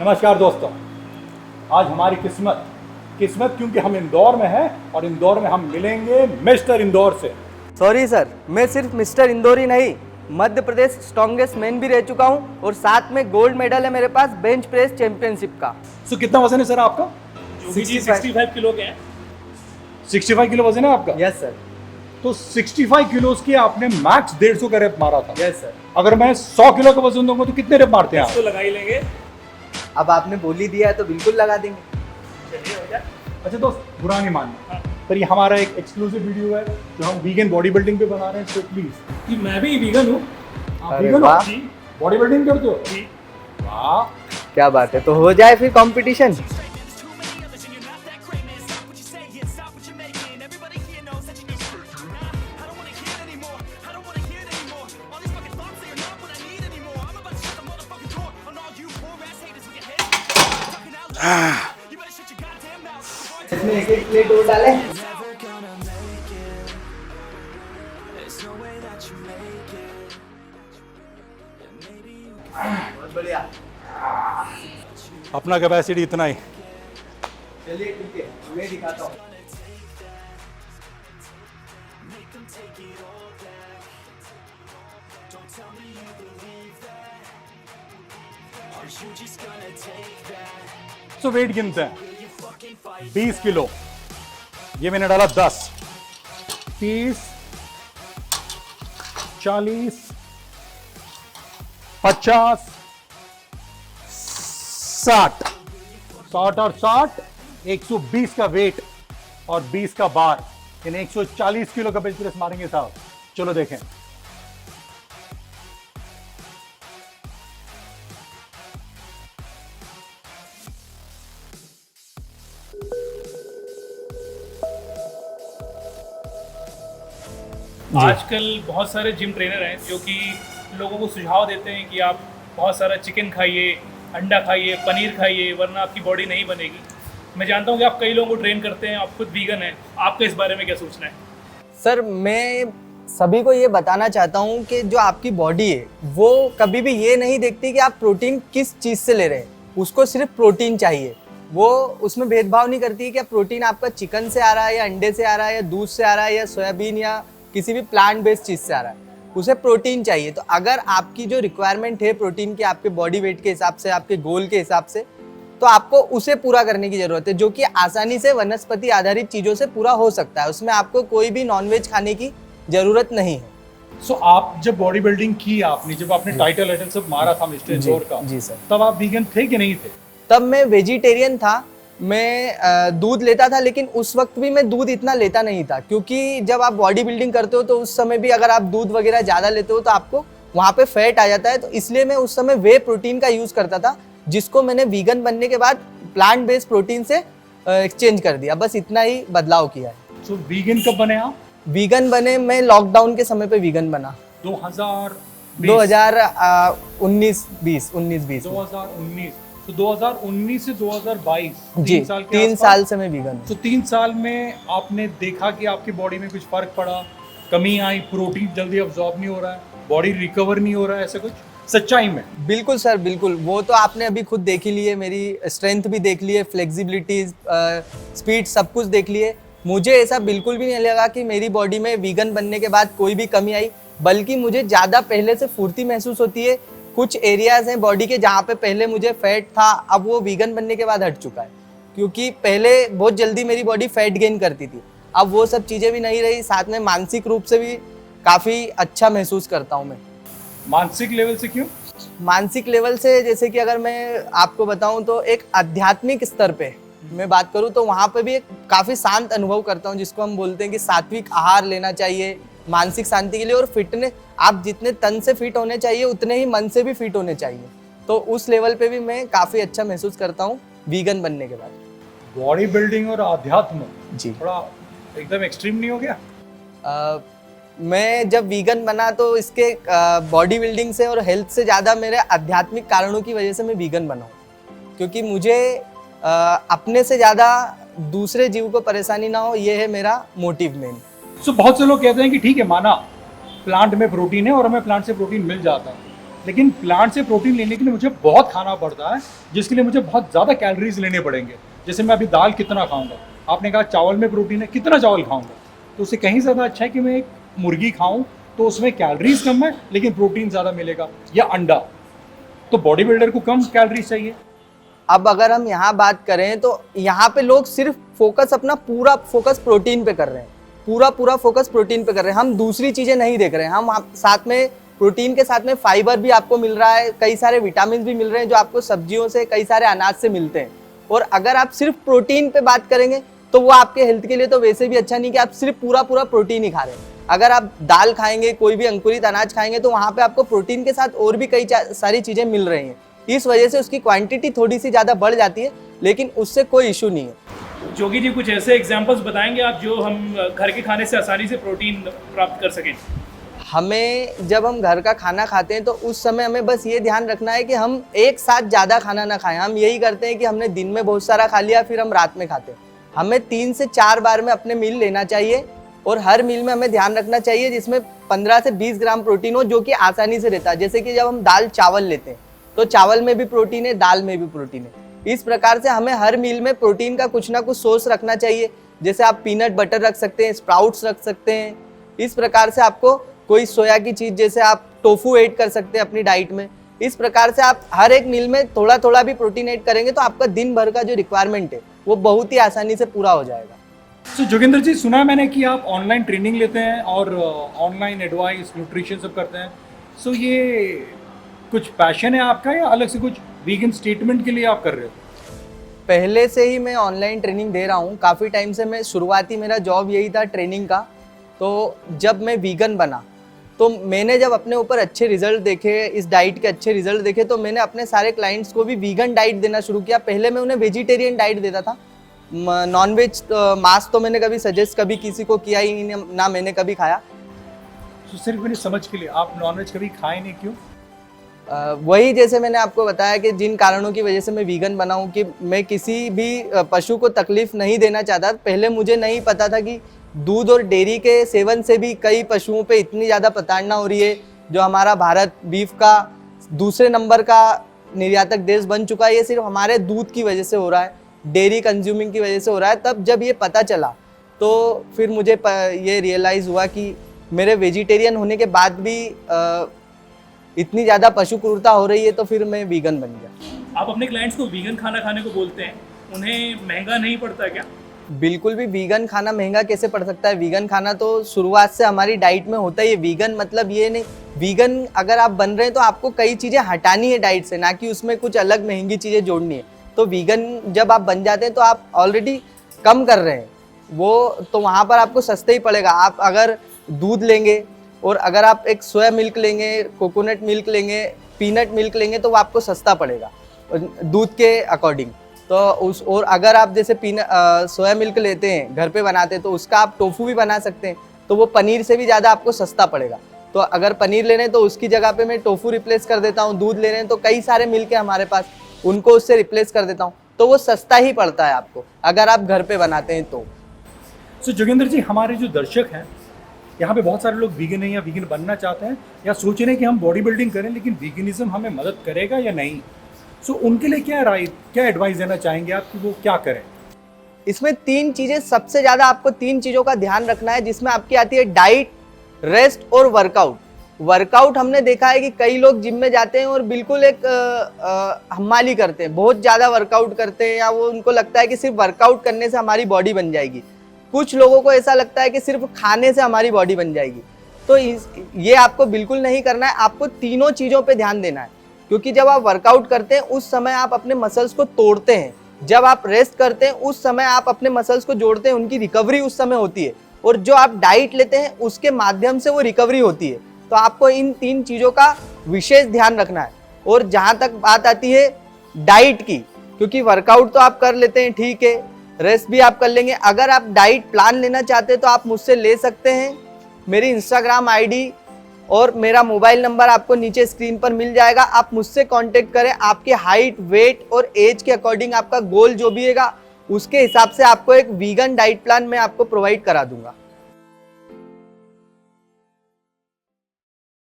नमस्कार दोस्तों, आज हमारी किस्मत क्योंकि हम इंदौर में हैं और इंदौर में हम मिलेंगे मिस्टर इंदौर से। सॉरी सर, मैं सिर्फ मिस्टर इंदौरी नहीं, मध्य प्रदेश स्ट्रॉन्गेस्ट मैन भी रह चुका हूँ और साथ में गोल्ड मेडल है मेरे पास बेंच प्रेस चैंपियनशिप का। सो कितना वजन है सर आपका? 65 किलो के हैं। 65 किलो वजन है आपका? Yes sir. तो 65 किलो के आपने मैक्स 150 का रेप मारा था। Yes sir. अगर मैं 100 किलो का वजन दूंगा तो कितने रेप मारते हैं आप? तो लगा ही लेंगे। अब आपने बोल ही दिया है तो बिल्कुल लगा देंगे। चलिए हो जाए। अच्छा दोस्त, बुरा नहीं मानना, हाँ। पर ये हमारा एक एक्सक्लूसिव वीडियो है जो हम वीगन बॉडी बिल्डिंग पे बना रहे हैं, सो प्लीज। कि मैं भी वीगन हूँ। अरे वीगन वाह। जी बॉडी बिल्डिंग करते हो? जी। वाह, क्या बात है, तो हो जाए फिर कंपटीशन। इसमें एक प्लेट और डालें। बहुत बढ़िया। अपना कैपेसिटी इतना ही। चलिए ठीक है, मैं दिखाता हूँ। सो वेट गिनते हैं। 20 किलो, ये मैंने डाला 10, 30, 40, 50, 60 और 60, 120 का वेट और 20 का बार, यानी 140 किलो का बेंच प्रेस मारेंगे साहब। चलो देखें। आजकल बहुत सारे जिम ट्रेनर हैं जो कि लोगों को सुझाव देते हैं कि आप बहुत सारा चिकन खाइए, अंडा खाइए, पनीर खाइए, वरना आपकी बॉडी नहीं बनेगी। मैं जानता हूँ कि आप कई लोगों को ट्रेन करते हैं, आप खुद वीगन हैं। आपका इस बारे में क्या सोचना है? सर, मैं सभी को ये बताना चाहता हूँ कि जो आपकी बॉडी है वो कभी भी ये नहीं देखती कि आप प्रोटीन किस चीज़ से ले रहे हैं, उसको सिर्फ प्रोटीन चाहिए। वो उसमें भेदभाव नहीं करती है कि प्रोटीन आपका चिकन से आ रहा है या अंडे से आ रहा है या दूध से आ रहा है या सोयाबीन या किसी भी प्लांट बेस्ड चीज़ से आ रहा है, उसे प्रोटीन चाहिए। तो अगर आपकी जो रिक्वायरमेंट है प्रोटीन की, आपके बॉडी वेट के हिसाब से, आपके गोल के हिसाब से, तो आपको उसे पूरा करने की ज़रूरत है, जो कि आसानी से वनस्पति आधारित चीज़ों से पूरा हो सकता है। उसमें आपको कोई भी नॉनवेज खाने की ज़रूरत नहीं है। सो आप जब बॉडी बिल्डिंग की आपने, जब आपने टाइटल सब मारा था मिस्टर इंदौर का, जी सर। तब आप वीगन थे कि नहीं थे? तब मैं वेजिटेरियन था। मैं दूध लेता था, लेकिन उस वक्त भी मैं दूध इतना लेता नहीं था, क्योंकि जब आप बॉडी बिल्डिंग करते हो तो उस समय भी अगर आप दूध वगैरह ज़्यादा लेते हो तो आपको वहाँ पे फैट आ जाता है। तो इसलिए मैं उस समय वे प्रोटीन का यूज़ करता था, जिसको मैंने वीगन बनने के बाद प्लांट बेस्ड प्रोटीन से एक्सचेंज कर दिया। बस इतना ही बदलाव किया है। सो वीगन कब बने आप? वीगन बने मैं लॉकडाउन के समय पे वीगन बना। 2019 2019 तो 2019 से 2022 जी, 3 साल से मैं वीगन हूँ। तो 3 साल में आपने देखा कि आपकी बॉडी में कुछ फर्क पड़ा, कमी आई, प्रोटीन जल्दी अब्जॉर्ब नहीं हो रहा है, बॉडी रिकवर नहीं हो रहा है, ऐसा कुछ सच्चाई में? बिल्कुल सर, बिल्कुल। वो तो आपने अभी खुद देख ही लिए, मेरी स्ट्रेंथ भी देख लिए, फ्लेक्सिबिलिटी, स्पीड, सब कुछ देख लिए। मुझे ऐसा बिल्कुल भी नहीं लगा कि मेरी बॉडी में वीगन बनने के बाद कोई भी कमी आई, बल्कि मुझे ज़्यादा पहले से फुर्ती महसूस होती है। कुछ एरियाज हैं बॉडी के जहाँ पे पहले मुझे फैट था, अब वो वीगन बनने के बाद हट चुका है, क्योंकि पहले बहुत जल्दी मेरी बॉडी फैट गेन करती थी, अब वो सब चीज़ें भी नहीं रही। साथ में मानसिक रूप से भी काफ़ी अच्छा महसूस करता हूँ मैं। मानसिक लेवल से क्यों? मानसिक लेवल से, जैसे कि अगर मैं आपको बताऊं तो एक आध्यात्मिक स्तर पे मैं बात करूं तो वहाँ पे भी एक काफ़ी शांत अनुभव करता हूं, जिसको हम बोलते हैं कि सात्विक आहार लेना चाहिए मानसिक शांति के लिए। और फिटनेस, आप जितने तन से फिट होने चाहिए उतने ही मन से भी फिट होने चाहिए। तो उस लेवल पे भी मैं काफ़ी अच्छा महसूस करता हूँ वीगन बनने के बाद। बॉडी बिल्डिंग और आध्यात्म जी, थोड़ा एकदम एक्सट्रीम नहीं हो गया? मैं जब वीगन बना तो इसके बॉडी बिल्डिंग से और हेल्थ से ज़्यादा मेरे आध्यात्मिक कारणों की वजह से मैं वीगन बना हूँ, क्योंकि मुझे अपने से ज़्यादा दूसरे जीव को परेशानी ना हो, ये है मेरा मोटिव मेन। सो बहुत से लोग कहते हैं कि ठीक है, माना प्लांट में प्रोटीन है और हमें प्लांट से प्रोटीन मिल जाता है, लेकिन प्लांट से प्रोटीन लेने के लिए मुझे बहुत खाना पड़ता है, जिसके लिए मुझे बहुत ज़्यादा कैलोरीज लेने पड़ेंगे। जैसे मैं अभी दाल कितना खाऊंगा, आपने कहा चावल में प्रोटीन है, कितना चावल खाऊंगा, तो उससे कहीं ज़्यादा अच्छा है कि मैं एक मुर्गी खाऊं, तो उसमें कैलोरीज कम है लेकिन प्रोटीन ज़्यादा मिलेगा, या अंडा। तो बॉडी बिल्डर को कम कैलोरीज चाहिए। अब अगर हम यहाँ बात करें तो यहाँ पे लोग सिर्फ फोकस अपना पूरा फोकस प्रोटीन पे कर रहे हैं, पूरा फोकस प्रोटीन पे कर रहे हैं। हम दूसरी चीज़ें नहीं देख रहे हैं। हम साथ में प्रोटीन के साथ में फाइबर भी आपको मिल रहा है, कई सारे विटामिन भी मिल रहे हैं जो आपको सब्जियों से, कई सारे अनाज से मिलते हैं। और अगर आप सिर्फ प्रोटीन पे बात करेंगे तो वो आपके हेल्थ के लिए तो वैसे भी अच्छा नहीं कि आप सिर्फ पूरा प्रोटीन ही खा रहे हैं। अगर आप दाल खाएंगे, कोई भी अंकुरित अनाज खाएंगे, तो वहाँ पे आपको प्रोटीन के साथ और भी कई सारी चीज़ें मिल रही हैं। इस वजह से उसकी क्वांटिटी थोड़ी सी ज़्यादा बढ़ जाती है, लेकिन उससे कोई इशू नहीं है। जोगी जी, कुछ ऐसे एग्जांपल्स बताएंगे आप जो हम घर के खाने से आसानी से प्रोटीन प्राप्त कर सकें? हमें जब हम घर का खाना खाते हैं तो उस समय हमें बस ये ध्यान रखना है कि हम एक साथ ज़्यादा खाना ना खाएं। हम यही करते हैं कि हमने दिन में बहुत सारा खा लिया, फिर हम रात में खाते हैं। हमें 3 से 4 बार में अपने मील लेना चाहिए, और हर मील में हमें ध्यान रखना चाहिए जिसमें 15 से 20 ग्राम प्रोटीन हो, जो कि आसानी से रहता है। जैसे कि जब हम दाल चावल लेते हैं तो चावल में भी प्रोटीन है, दाल में भी प्रोटीन है। इस प्रकार से हमें हर मील में प्रोटीन का कुछ ना कुछ सोर्स रखना चाहिए। जैसे आप पीनट बटर रख सकते हैं, स्प्राउट्स रख सकते हैं। इस प्रकार से आपको कोई सोया की चीज़, जैसे आप टोफू ऐड कर सकते हैं अपनी डाइट में। इस प्रकार से आप हर एक मील में थोड़ा थोड़ा भी प्रोटीन ऐड करेंगे तो आपका दिन भर का जो रिक्वायरमेंट है वो बहुत ही आसानी से पूरा हो जाएगा। तो जोगिंदर जी, सुना मैंने कि आप ऑनलाइन ट्रेनिंग लेते हैं और ऑनलाइन एडवाइस, न्यूट्रिशन सब करते हैं। सो ये कुछ पैशन है आपका, या अलग से कुछ वीगन स्टेटमेंट के लिए आप कर रहे हो? पहले से ही मैं ऑनलाइन ट्रेनिंग दे रहा हूँ काफ़ी टाइम से। मैं शुरुआती मेरा जॉब यही था ट्रेनिंग का। तो जब मैं वीगन बना तो मैंने जब अपने ऊपर अच्छे रिजल्ट देखे, इस डाइट के अच्छे रिजल्ट देखे, तो मैंने अपने सारे क्लाइंट्स को भी वीगन डाइट देना शुरू किया। पहले मैं उन्हें वेजिटेरियन डाइट देता था, नॉनवेज मांस तो मैंने कभी सजेस्ट कभी किसी को किया ही नहीं, ना मैंने कभी खाया। तो सिर्फ मेरी समझ के लिए, आप नॉनवेज कभी खाए नहीं, क्यों? वही जैसे मैंने आपको बताया कि जिन कारणों की वजह से मैं वीगन बना हूँ, कि मैं किसी भी पशु को तकलीफ नहीं देना चाहता। पहले मुझे नहीं पता था कि दूध और डेयरी के सेवन से भी कई पशुओं पे इतनी ज़्यादा प्रताड़ना हो रही है। जो हमारा भारत बीफ का दूसरे नंबर का निर्यातक देश बन चुका है, ये सिर्फ हमारे दूध की वजह से हो रहा है, डेयरी कंज्यूमिंग की वजह से हो रहा है। तब जब ये पता चला तो फिर मुझे ये रियलाइज़ हुआ कि मेरे वेजिटेरियन होने के बाद भी इतनी ज़्यादा पशु क्रूरता हो रही है, तो फिर मैं वीगन बन गया। आप अपने क्लाइंट्स को वीगन खाना खाने को बोलते हैं, उन्हें महंगा नहीं पड़ता क्या? बिल्कुल भी वीगन खाना महंगा कैसे पड़ सकता है? वीगन खाना तो शुरुआत से हमारी डाइट में होता ही है। वीगन मतलब ये नहीं, वीगन अगर आप बन रहे हैं तो आपको कई चीज़ें हटानी है डाइट से, ना कि उसमें कुछ अलग महंगी चीज़ें जोड़नी है। तो वीगन जब आप बन जाते हैं तो आप ऑलरेडी कम कर रहे हैं वो, तो वहाँ पर आपको सस्ते ही पड़ेगा। आप अगर दूध लेंगे और अगर आप एक सोया मिल्क लेंगे, कोकोनट मिल्क लेंगे, पीनट मिल्क लेंगे, तो वो आपको सस्ता पड़ेगा दूध के अकॉर्डिंग। तो उस, और अगर आप जैसे सोया मिल्क लेते हैं, घर पे बनाते हैं, तो उसका आप टोफू भी बना सकते हैं, तो वो पनीर से भी ज़्यादा आपको सस्ता पड़ेगा। तो अगर पनीर लेने हैं तो उसकी जगह पे मैं टोफू रिप्लेस कर देता हूँ। दूध ले रहे हैं तो कई सारे मिल्क है हमारे पास, उनको उससे रिप्लेस कर देता हूँ, तो वो सस्ता ही पड़ता है आपको अगर आप घर पे बनाते हैं तो। सो जोगिंदर जी, हमारे जो दर्शक हैं, यहाँ पे बहुत सारे लोग वीगन हैं या वीगन बनना चाहते हैं, या सोच रहे हैं कि हम बॉडी बिल्डिंग करें लेकिन वीगनिज्म हमें मदद करेगा या नहीं। सो उनके लिए क्या राय, क्या एडवाइस देना चाहेंगे आप कि वो क्या करें? इसमें 3 चीज़ें सबसे ज़्यादा आपको 3 चीज़ों का ध्यान रखना है, जिसमें आपकी आती है डाइट, रेस्ट और वर्कआउट। वर्कआउट हमने देखा है कि कई लोग जिम में जाते हैं और बिल्कुल एक हम्माली करते हैं, बहुत ज़्यादा वर्कआउट करते हैं, या वो उनको लगता है कि सिर्फ वर्कआउट करने से हमारी बॉडी बन जाएगी। कुछ लोगों को ऐसा लगता है कि सिर्फ खाने से हमारी बॉडी बन जाएगी। तो ये आपको बिल्कुल नहीं करना है। आपको तीनों चीज़ों पे ध्यान देना है, क्योंकि जब आप वर्कआउट करते हैं उस समय आप अपने मसल्स को तोड़ते हैं, जब आप रेस्ट करते हैं उस समय आप अपने मसल्स को जोड़ते हैं, उनकी रिकवरी उस समय होती है, और जो आप डाइट लेते हैं उसके माध्यम से वो रिकवरी होती है। तो आपको इन 3 चीज़ों का विशेष ध्यान रखना है। और जहाँ तक बात आती है डाइट की, क्योंकि वर्कआउट तो आप कर लेते हैं, ठीक है, रेस्ट भी आप कर लेंगे। अगर आप डाइट प्लान लेना चाहते हैं तो आप मुझसे ले सकते हैं। मेरी इंस्टाग्राम आईडी और मेरा मोबाइल नंबर आपको नीचे स्क्रीन पर मिल जाएगा। आप मुझसे कांटेक्ट करें। आपके हाइट, वेट और एज के अकॉर्डिंग आपका गोल जो भी हैगा उसके हिसाब से आपको एक वीगन डाइट प्लान मैं आपको प्रोवाइड करा दूंगा।